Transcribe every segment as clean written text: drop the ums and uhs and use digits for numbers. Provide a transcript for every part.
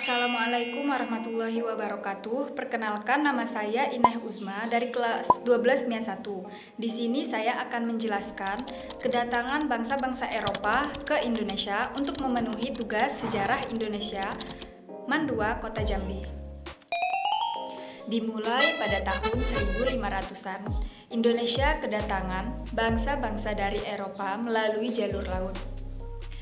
Assalamualaikum warahmatullahi wabarakatuh. Perkenalkan, nama saya Inah Uzma dari kelas 12 MIA 1. Di sini saya akan menjelaskan kedatangan bangsa-bangsa Eropa ke Indonesia untuk memenuhi tugas sejarah Indonesia Mandua, Kota Jambi. Dimulai pada tahun 1500-an, Indonesia kedatangan bangsa-bangsa dari Eropa melalui jalur laut.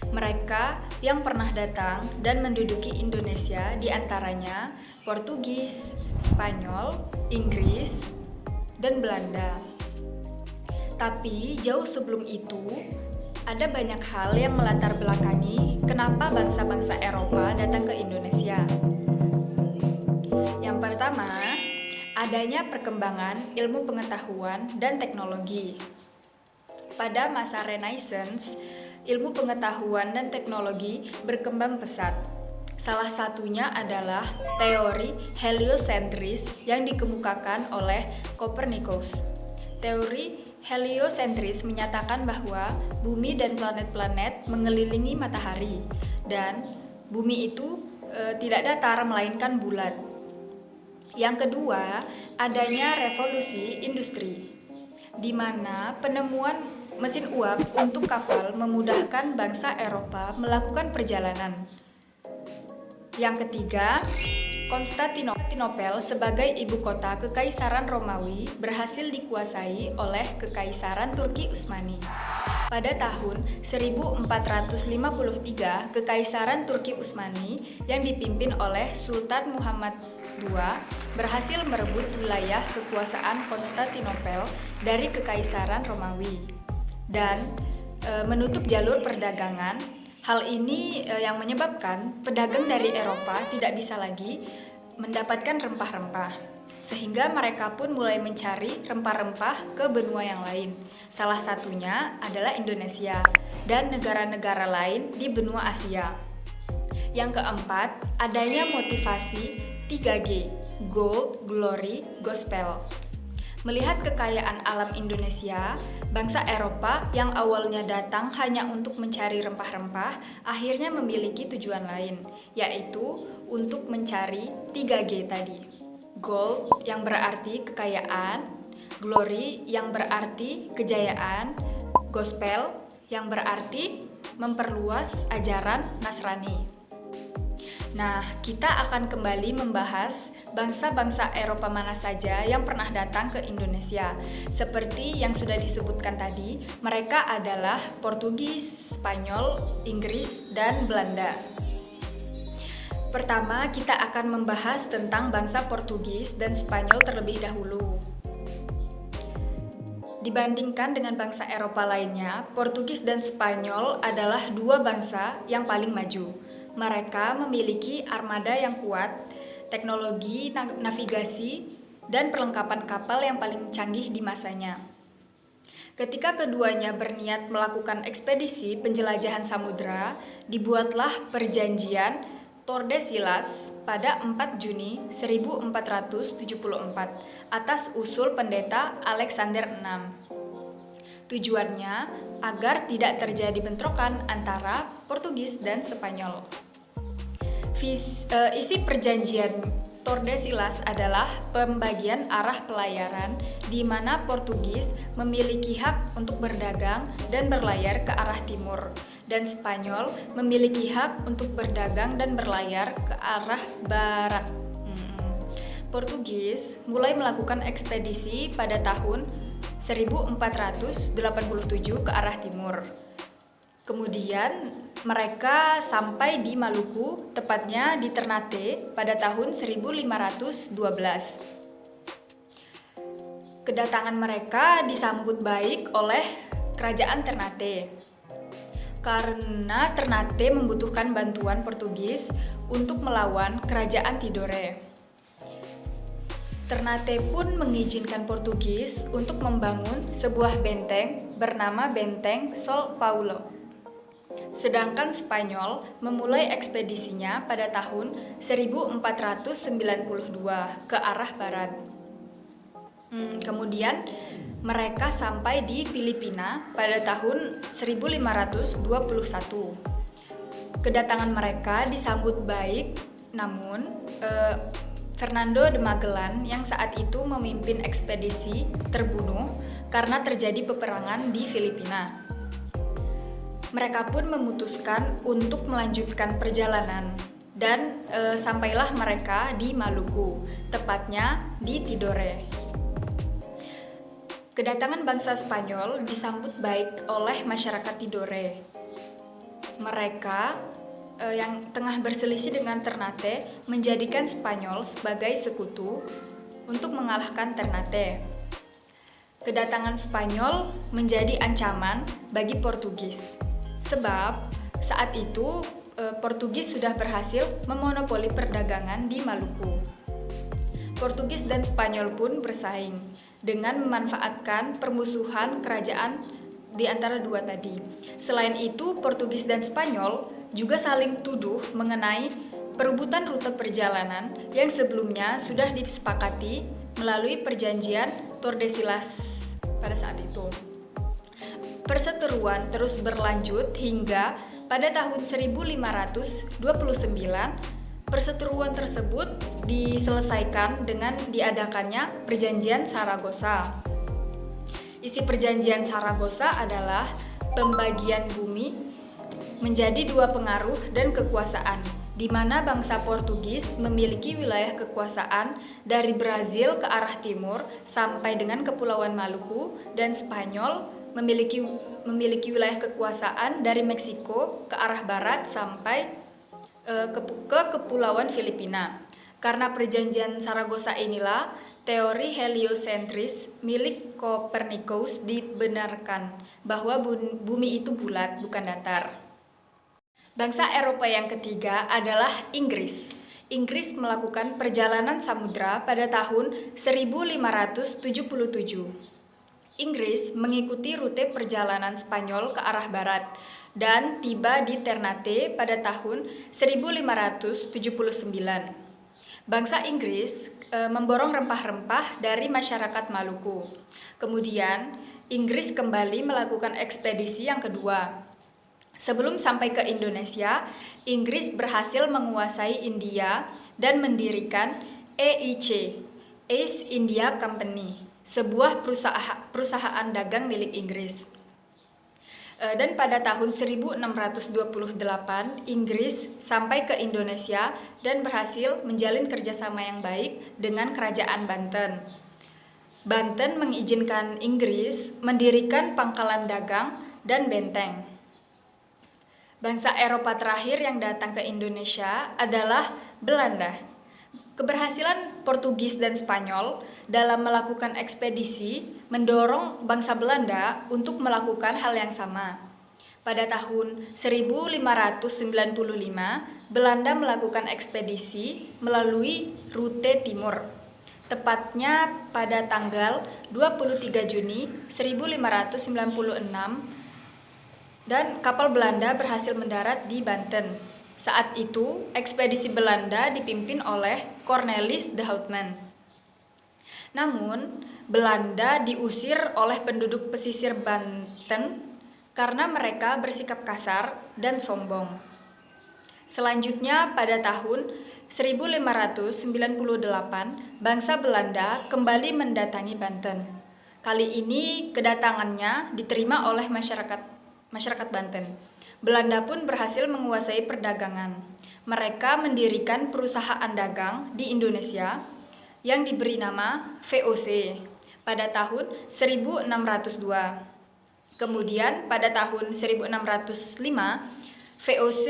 Mereka yang pernah datang dan menduduki Indonesia diantaranya Portugis, Spanyol, Inggris, dan Belanda. Tapi jauh sebelum itu, ada banyak hal yang melatar belakangi kenapa bangsa-bangsa Eropa datang ke Indonesia. Yang pertama, adanya perkembangan ilmu pengetahuan dan teknologi. Pada masa Renaissance, ilmu pengetahuan dan teknologi berkembang pesat. Salah satunya adalah teori heliosentris yang dikemukakan oleh Copernicus. Teori heliosentris menyatakan bahwa bumi dan planet-planet mengelilingi matahari dan bumi itu tidak datar melainkan bulat. Yang kedua, adanya revolusi industri, di mana penemuan mesin uap untuk kapal memudahkan bangsa Eropa melakukan perjalanan. Yang ketiga, Konstantinopel sebagai ibu kota Kekaisaran Romawi berhasil dikuasai oleh Kekaisaran Turki Utsmani. Pada tahun 1453, Kekaisaran Turki Utsmani yang dipimpin oleh Sultan Muhammad II berhasil merebut wilayah kekuasaan Konstantinopel dari Kekaisaran Romawi dan menutup jalur perdagangan. Hal ini yang menyebabkan pedagang dari Eropa tidak bisa lagi mendapatkan rempah-rempah, sehingga mereka pun mulai mencari rempah-rempah ke benua yang lain. Salah satunya adalah Indonesia dan negara-negara lain di benua Asia. Yang keempat, adanya motivasi 3G, Gold, Glory, Gospel. Melihat kekayaan alam Indonesia, bangsa Eropa yang awalnya datang hanya untuk mencari rempah-rempah, akhirnya memiliki tujuan lain, yaitu untuk mencari 3G tadi. Gold yang berarti kekayaan, Glory yang berarti kejayaan, Gospel yang berarti memperluas ajaran Nasrani. Nah, kita akan kembali membahas bangsa-bangsa Eropa mana saja yang pernah datang ke Indonesia. Seperti yang sudah disebutkan tadi, mereka adalah Portugis, Spanyol, Inggris, dan Belanda. Pertama, kita akan membahas tentang bangsa Portugis dan Spanyol terlebih dahulu. Dibandingkan dengan bangsa Eropa lainnya, Portugis dan Spanyol adalah dua bangsa yang paling maju. Mereka memiliki armada yang kuat, teknologi navigasi, dan perlengkapan kapal yang paling canggih di masanya. Ketika keduanya berniat melakukan ekspedisi penjelajahan samudra, dibuatlah perjanjian Tordesillas pada 4 Juni 1474 atas usul pendeta Alexander VI. Tujuannya agar tidak terjadi bentrokan antara Portugis dan Spanyol. Isi perjanjian Tordesillas adalah pembagian arah pelayaran di mana Portugis memiliki hak untuk berdagang dan berlayar ke arah timur, dan Spanyol memiliki hak untuk berdagang dan berlayar ke arah barat. Portugis mulai melakukan ekspedisi pada tahun 1487 ke arah timur. Kemudian mereka sampai di Maluku, tepatnya di Ternate pada tahun 1512. Kedatangan mereka disambut baik oleh kerajaan Ternate, karena Ternate membutuhkan bantuan Portugis untuk melawan kerajaan Tidore. Ternate pun mengizinkan Portugis untuk membangun sebuah benteng bernama Benteng São Paulo. Sedangkan Spanyol memulai ekspedisinya pada tahun 1492 ke arah barat. Kemudian mereka sampai di Filipina pada tahun 1521. Kedatangan mereka disambut baik Namun, Fernando de Magellan yang saat itu memimpin ekspedisi terbunuh karena terjadi peperangan di Filipina. Mereka pun memutuskan untuk melanjutkan perjalanan dan sampailah mereka di Maluku, tepatnya di Tidore. Kedatangan bangsa Spanyol disambut baik oleh masyarakat Tidore. Mereka yang tengah berselisih dengan Ternate menjadikan Spanyol sebagai sekutu untuk mengalahkan Ternate. Kedatangan Spanyol menjadi ancaman bagi Portugis, sebab saat itu Portugis sudah berhasil memonopoli perdagangan di Maluku. Portugis dan Spanyol pun bersaing dengan memanfaatkan permusuhan kerajaan di antara dua tadi. Selain itu, Portugis dan Spanyol juga saling tuduh mengenai perebutan rute perjalanan yang sebelumnya sudah disepakati melalui perjanjian Tordesillas pada saat itu. Perseteruan terus berlanjut hingga pada tahun 1529 perseteruan tersebut diselesaikan dengan diadakannya Perjanjian Saragossa. Isi Perjanjian Saragossa adalah pembagian bumi menjadi dua pengaruh dan kekuasaan, di mana bangsa Portugis memiliki wilayah kekuasaan dari Brazil ke arah timur sampai dengan Kepulauan Maluku, dan Spanyol memiliki wilayah kekuasaan dari Meksiko ke arah barat sampai ke Kepulauan Filipina. Karena perjanjian Saragossa inilah teori heliosentris milik Copernicus dibenarkan bahwa bumi itu bulat, bukan datar. Bangsa Eropa yang ketiga adalah Inggris. Inggris melakukan perjalanan samudra pada tahun 1577. Inggris mengikuti rute perjalanan Spanyol ke arah barat dan tiba di Ternate pada tahun 1579. Bangsa Inggris memborong rempah-rempah dari masyarakat Maluku. Kemudian, Inggris kembali melakukan ekspedisi yang kedua. Sebelum sampai ke Indonesia, Inggris berhasil menguasai India dan mendirikan EIC, East India Company, sebuah perusahaan dagang milik Inggris. Dan pada tahun 1628, Inggris sampai ke Indonesia dan berhasil menjalin kerjasama yang baik dengan Kerajaan Banten. Banten mengizinkan Inggris mendirikan pangkalan dagang dan benteng. Bangsa Eropa terakhir yang datang ke Indonesia adalah Belanda. Keberhasilan Portugis dan Spanyol dalam melakukan ekspedisi mendorong bangsa Belanda untuk melakukan hal yang sama. Pada tahun 1595, Belanda melakukan ekspedisi melalui rute timur. Tepatnya pada tanggal 23 Juni 1596, dan kapal Belanda berhasil mendarat di Banten. Saat itu, ekspedisi Belanda dipimpin oleh Cornelis de Houtman. Namun, Belanda diusir oleh penduduk pesisir Banten karena mereka bersikap kasar dan sombong. Selanjutnya, pada tahun 1598, bangsa Belanda kembali mendatangi Banten. Kali ini kedatangannya diterima oleh masyarakat Banten. Belanda pun berhasil menguasai perdagangan. Mereka mendirikan perusahaan dagang di Indonesia yang diberi nama VOC pada tahun 1602. Kemudian pada tahun 1605, VOC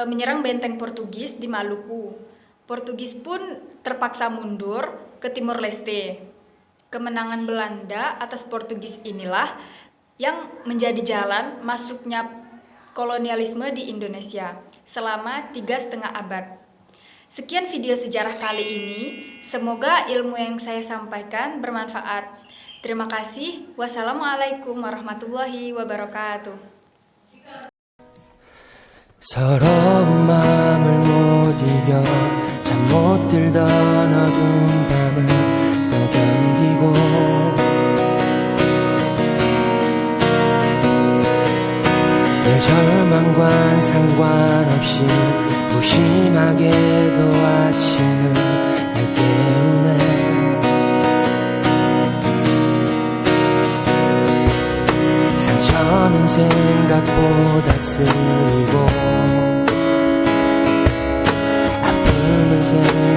menyerang benteng Portugis di Maluku. Portugis pun terpaksa mundur ke Timor Leste. Kemenangan Belanda atas Portugis inilah yang menjadi jalan masuknya kolonialisme di Indonesia selama 3,5 abad. Sekian video sejarah kali ini, semoga ilmu yang saya sampaikan bermanfaat. Terima kasih. Wassalamualaikum warahmatullahi wabarakatuh. 서러운 마음을 못 이겨 잠 못 들던 어두운 밤을 또 견디고 내 절망과 상관없이 소심하게도 아침을 날 깨우네. 상처는 생각보다 쓰이고 아픔은 생각보다